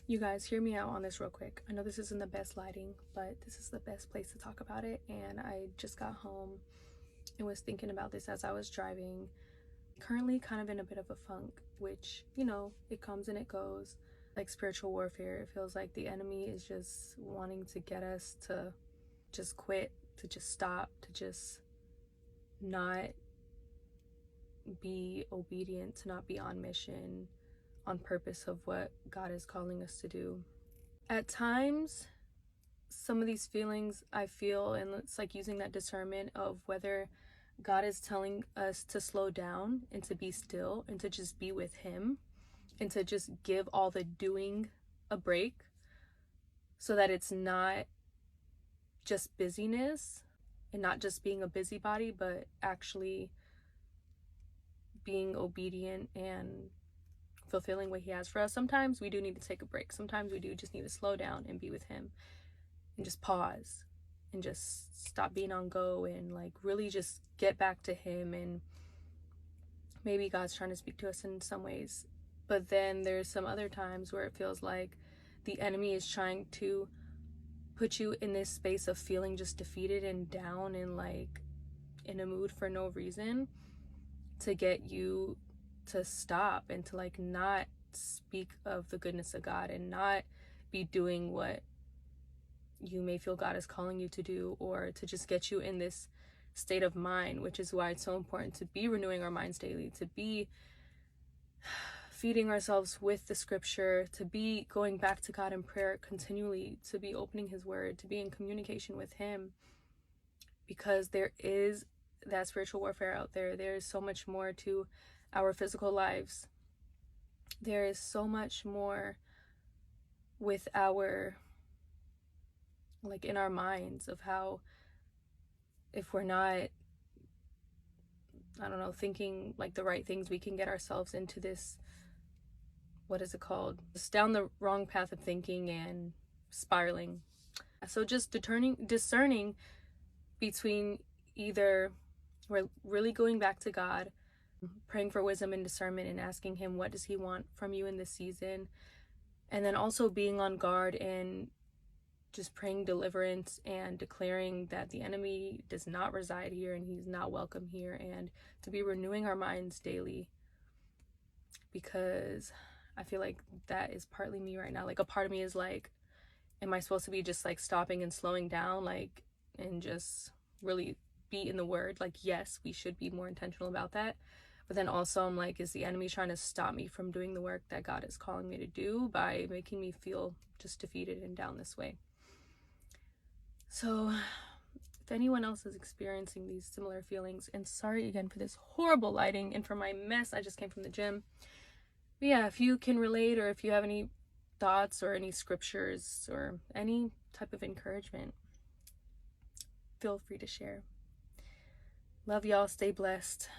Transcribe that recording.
You guys, hear me out on this real quick. I know this isn't the best lighting, but this is the best place to talk about it. And I just got home and was thinking about this as I was driving. Currently, kind of in a bit of a funk, which, it comes and it goes. Like spiritual warfare, it feels like the enemy is just wanting to get us to just quit, to just stop, to just not be obedient, to not be on mission, on purpose of what God is calling us to do. At times, some of these feelings I feel, and it's like using that discernment of whether God is telling us to slow down and to be still and to just be with Him and to just give all the doing a break so that it's not just busyness and not just being a busybody, but actually being obedient and fulfilling what He has for us. Sometimes we do need to take a break. Sometimes we do just need to slow down and be with Him and just pause and just stop being on go and like really just get back to Him. And maybe God's trying to speak to us in some ways, but then there's some other times where it feels like the enemy is trying to put you in this space of feeling just defeated and down and like in a mood for no reason, to get you to stop and to like not speak of the goodness of God and not be doing what you may feel God is calling you to do, or to just get you in this state of mind, which is why it's so important to be renewing our minds daily, to be feeding ourselves with the scripture, to be going back to God in prayer continually, to be opening His word, to be in communication with Him, because there is that spiritual warfare out there. There is so much more to our physical lives. There is so much more with our, like in our minds, of how if we're not, thinking like the right things, we can get ourselves into this, what is it called? Just down the wrong path of thinking and spiraling. So just discerning between either we're really going back to God, praying for wisdom and discernment and asking Him, what does He want from you in this season? And then also being on guard and just praying deliverance and declaring that the enemy does not reside here and he's not welcome here, and to be renewing our minds daily, because I feel like that is partly me right now. Like a part of me is like, am I supposed to be just like stopping and slowing down, like, and just really be in the word? Like, yes, we should be more intentional about that. But then also I'm like, is the enemy trying to stop me from doing the work that God is calling me to do by making me feel just defeated and down this way? So if anyone else is experiencing these similar feelings, and sorry again for this horrible lighting and for my mess, I just came from the gym. But yeah, if you can relate, or if you have any thoughts or any scriptures or any type of encouragement, feel free to share. Love y'all. Stay blessed.